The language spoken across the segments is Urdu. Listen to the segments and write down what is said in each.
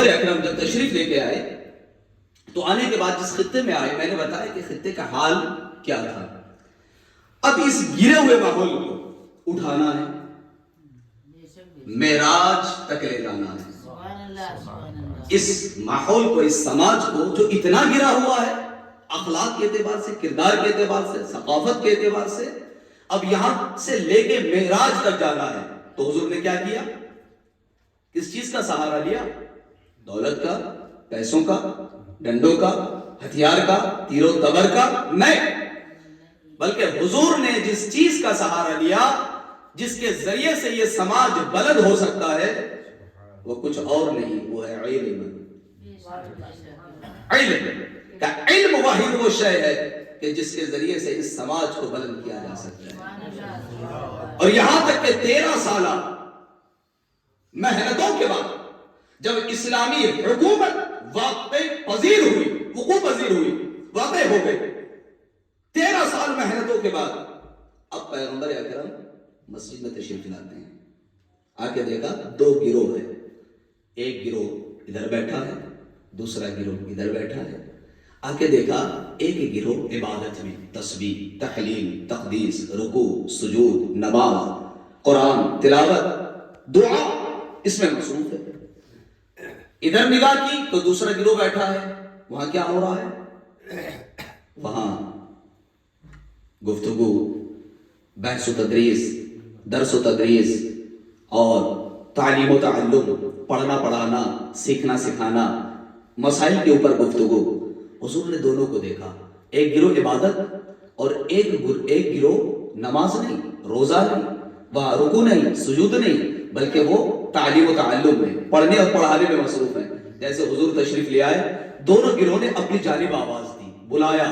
اکرم جب تشریف لے کے آئے تو آنے کے بعد جس خطے میں آئے میں نے بتایا کہ خطے کا حال کیا تھا. اب اس گرے ہوئے ماحول کو اٹھانا ہے, معراج تک لے جانا ہے. اس ماحول کو, اس سماج کو جو اتنا گرا ہوا ہے اخلاق کے اعتبار سے, کردار کے اعتبار سے, ثقافت کے اعتبار سے, اب یہاں سے لے کے معراج تک جانا ہے. تو حضور نے کیا کیا؟ کس چیز کا سہارا لیا؟ دولت کا, پیسوں کا, ڈنڈوں کا, ہتھیار کا, تیر و تبر کا نہیں, بلکہ حضور نے جس چیز کا سہارا لیا جس کے ذریعے سے یہ سماج بلند ہو سکتا ہے وہ کچھ اور نہیں, وہ ہے علم. علم کا علم واحد وہ شے ہے کہ جس کے ذریعے سے اس سماج کو بلند کیا جا سکتا ہے. اور یہاں تک کہ 13 سالہ محنتوں کے بعد جب اسلامی حکومت واقع پذیر ہوئی, وقوع پذیر ہوئی, واقع ہو گئی, 13 سال محنتوں کے بعد اب پیغمبر اکرم مسجد میں تشریف لاتے ہیں. آ کے دیکھا 2 گروہ ہے, ایک گروہ ادھر بیٹھا ہے, دوسرا گروہ ادھر بیٹھا ہے. آ کے دیکھا ایک گروہ عبادت میں تسبیح, تحلیل, تقدیس, رکوع, سجود, نماز, قرآن تلاوت, دعا اس میں مصروف ہے. ادھر نگاہ کی تو دوسرا گروہ بیٹھا ہے, وہاں کیا ہو رہا ہے؟ وہاں گفتگو, بحث و تدریس, درس و تدریس اور تعلیم و تعلم, پڑھنا پڑھانا, سیکھنا سکھانا, مسائل کے اوپر گفتگو. حضور نے دونوں کو دیکھا, ایک گروہ عبادت اور ایک گروہ نماز نہیں, روزہ نہیں, وہاں رکوع نہیں, سجود نہیں, بلکہ وہ تعلیم و تعلم میں, پڑھنے اور پڑھانے میں مصروف ہیں. جیسے حضور تشریف لے آئے, دونوں گروہ نے اپنی جانب آواز دی, بلایا,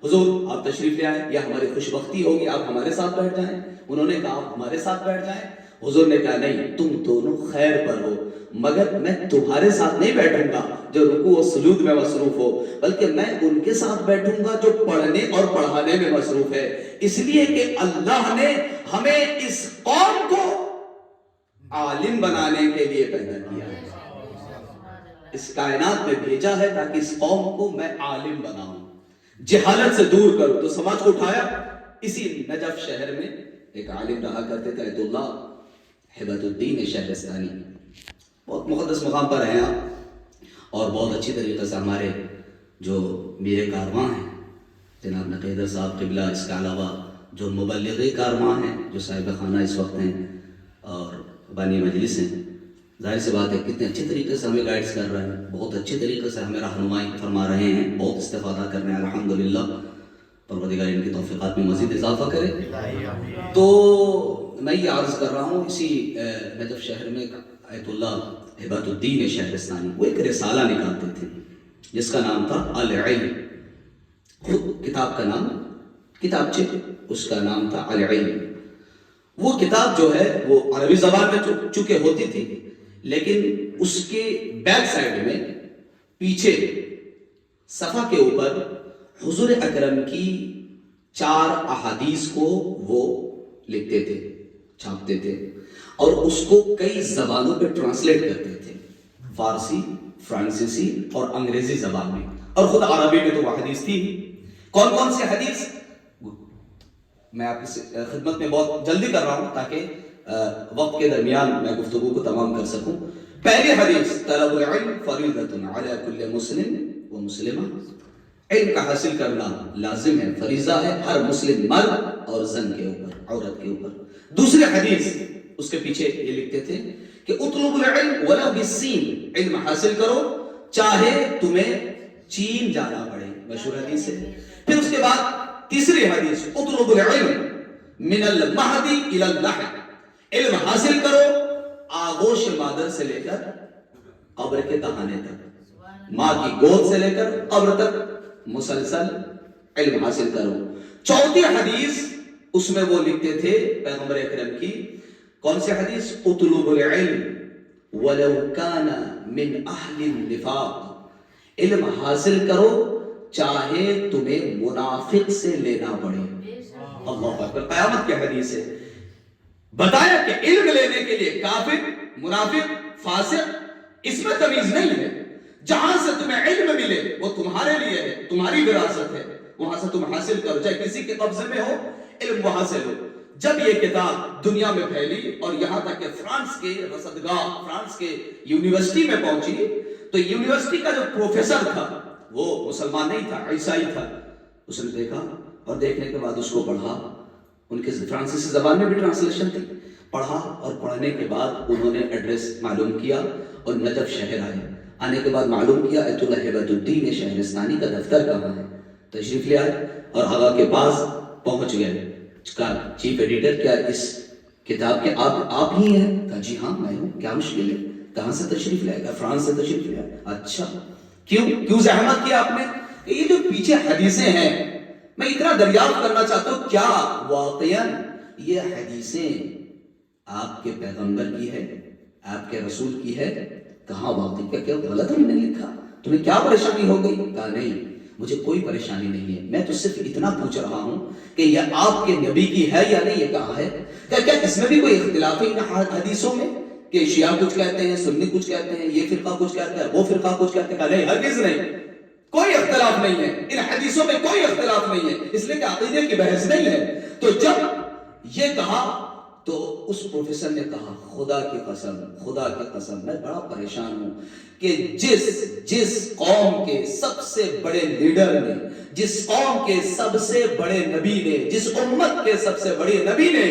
حضور آپ تشریف لے آئے, یا ہماری خوش بختی ہوگی آپ ہمارے ساتھ بیٹھ جائیں. انہوں نے کہا آپ ہمارے ساتھ بیٹھ جائیں. حضور نے کہا نہیں, تم دونوں خیر پر ہو, مگر میں تمہارے ساتھ نہیں بیٹھوں گا جو رکوع و سجود میں مصروف ہو, بلکہ میں ان کے ساتھ بیٹھوں گا جو پڑھنے اور پڑھانے میں مصروف ہے. اس لیے کہ اللہ نے ہمیں اس قوم کو عالم بنانے کے لیے پیدا کیا ہے, اس کائنات میں بھیجا ہے تاکہ اس قوم کو میں عالم بناؤں, جہالت سے دور کروں. تو سماج کو اٹھایا. اسی نجف شہر میں ایک عالم رہا کرتے تھے, ایت اللہ ہبت الدین شہرستانی, بہت مقدس مقام پر ہیں آپ, اور بہت اچھی طریقے سے ہمارے جو میرے کارواں ہیں جناب نقیدر صاحب قبلہ, اس کے علاوہ جو مبلغ کارواں ہیں جو صاحب خانہ اس وقت ہیں اور بانی مجلس ہیں, ظاہر سی بات ہے کتنے اچھے طریقے سے ہمیں گائیڈز کر رہے ہیں, بہت اچھے طریقے سے ہمیں رہنمائی فرما رہے ہیں, بہت استفادہ کر رہے ہیں. الحمدللہ, پروردگار ان کی توفیقات میں مزید اضافہ کرے. تو میں یہ عرض کر رہا ہوں, اسی نجف شہر میں ایت اللہ ہبت الدین شہرستانی وہ ایک رسالہ نکالتے تھے جس کا نام تھا العلم. خود کتاب کا نام, کتابچے اس کا نام تھا العلم. وہ کتاب جو ہے وہ عربی زبان میں چونکہ ہوتی تھی, لیکن اس کے بیک سائڈ میں پیچھے صفحہ کے اوپر حضور اکرم کی 4 احادیث کو وہ لکھتے تھے, چھاپتے تھے, اور اس کو کئی زبانوں پہ ٹرانسلیٹ کرتے تھے, فارسی, فرانسیسی اور انگریزی زبان میں, اور خود عربی میں تو وہ حدیث تھی. کون کون سی حدیث میں آپ کی خدمت میں بہت جلدی کر رہا ہوں تاکہ وقت کے درمیان میں گفتگو کو تمام کر سکوں. پہلی حدیث, طلب العلم فریضۃ علی کل مسلم و مسلمہ, علم کا حاصل کرنا لازم ہے, فریضہ ہے ہر مسلم مرد اور زن کے اوپر, عورت کے اوپر. دوسری حدیث اس کے پیچھے یہ لکھتے تھے کہ اطلب العلم ولو بالسین, علم حاصل کرو چاہے تمہیں چین جانا پڑے, مشہور حدیث ہے. پھر اس کے بعد تیسری حدیث, اطلب العلم من المہدی الی اللحد, علم حاصل کرو آغوش مادر سے لے کر قبر کے دہانے تک, ماں کی گود سے لے کر قبر تک مسلسل علم حاصل کرو. چوتھی حدیث اس میں وہ لکھتے تھے پیغمبر اکرم کی, کون سی حدیث؟ اطلب العلم ولو کان من اہل النفاق, علم حاصل کرو چاہے تمہیں منافق سے لینا پڑے. اللہ اکبر, قیامت کی حدیث ہے. بتایا کہ علم لینے کے لیے کافر, منافق, فاسق اس میں تمیز نہیں ہے. جہاں سے تمہیں علم ملے وہ تمہارے لیے ہے, تمہاری وراثت ہے, وہاں سے تم حاصل کرو, چاہے کسی کے قبضے میں ہو, علم وہاں سے لو. جب یہ کتاب دنیا میں پھیلی اور یہاں تک کہ فرانس کے رصدگاہ, فرانس کے یونیورسٹی میں پہنچی, تو یونیورسٹی کا جو پروفیسر تھا وہ مسلمان نہیں تھا, عیسائی تھا. اس نے دیکھا اور دیکھنے کے بعد اس کو پڑھا. ان کے فرانسیسی زبان میں بھی ٹرانسلیشن تھی. پڑھا اور پڑھنے کے بعد انہوں نے ایڈریس معلوم کیا اور نجف شہر آئے. آنے کے بعد معلوم کیا ایت اللہ ہیبت الدین شہرستانی کا دفتر کہاں ہے. تشریف لے آئے اور آغا کے پاس پہنچ گئے. کہا چیف ایڈیٹر کیا اس کتاب کے آپ ہی ہیں؟ کہا جی ہاں میں ہوں. کیا مشکل ہے؟ کہاں سے تشریف لے آئے؟ فرانس سے تشریف لے آئے. اچھا کیوں زحمت کیا آپ نے؟ یہ جو پیچھے حدیثیں ہیں میں اتنا دریافت کرنا چاہتا ہوں, کیا واقعاً یہ حدیثیں آپ کے پیغمبر کی ہے, آپ کے رسول کی ہے؟ کہاں واقعی کیا غلط ہم نے لکھا؟ تمہیں کیا پریشانی ہو گئی؟ کہا نہیں مجھے کوئی پریشانی نہیں ہے, میں تو صرف اتنا پوچھ رہا ہوں کہ یہ آپ کے نبی کی ہے یا نہیں, یہ کہاں ہے؟ کیا اس میں بھی کوئی اختلاف ہے ان حدیثوں میں کہ شیعہ کچھ کہتے ہیں, سنی کچھ کہتے ہیں, یہ فرقہ کچھ کہتا ہے, وہ فرقہ کچھ کہتے ہیں؟ کہا نہیں ہرگز نہیں, کوئی اختلاف نہیں ہے, ان حدیثوں میں کوئی اختلاف نہیں ہے, اس لیے کہ عقیدے کی بحث نہیں ہے. تو جب یہ کہا تو اس پروفیسر نے کہا خدا کی قسم میں بڑا پریشان ہوں کہ جس قوم کے سب سے بڑے لیڈر نے, جس قوم کے سب سے بڑے نبی نے, جس امت کے سب سے بڑے نبی نے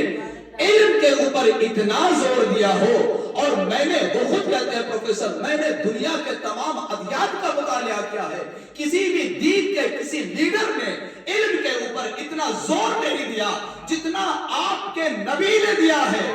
علم کے اوپر اتنا زور دیا ہو, اور میں نے, وہ خود کہتے ہیں پروفیسر, میں نے دنیا کے تمام ادیان کا مطالعہ کیا ہے, کسی بھی دین کے کسی لیڈر نے علم کے اوپر اتنا زور نہیں دیا جتنا آپ کے نبی نے دیا ہے.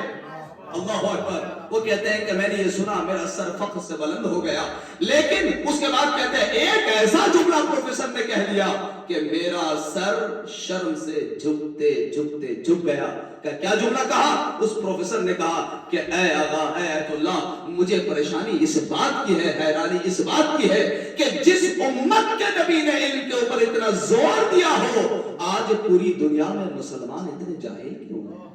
اللہ اکبر. وہ کہتے ہیں کہ میں نے یہ سنا میرا سر فخر سے بلند ہو گیا, لیکن اس کے بعد کہتے ہیں ایک ایسا جملہ پروفیسر نے کہہ دیا کہ میرا سر شرم سے جھکتے جھکتے جھک گیا. کیا جملہ کہا اس پروفیسر نے؟ کہا کہ اے آغا, اے ایت اللہ, مجھے پریشانی اس بات کی ہے, حیرانی اس بات کی ہے کہ جس امت کے نبی نے علم کے اوپر اتنا زور دیا ہو, آج پوری دنیا میں مسلمان اتنے جاہل کیوں ہیں؟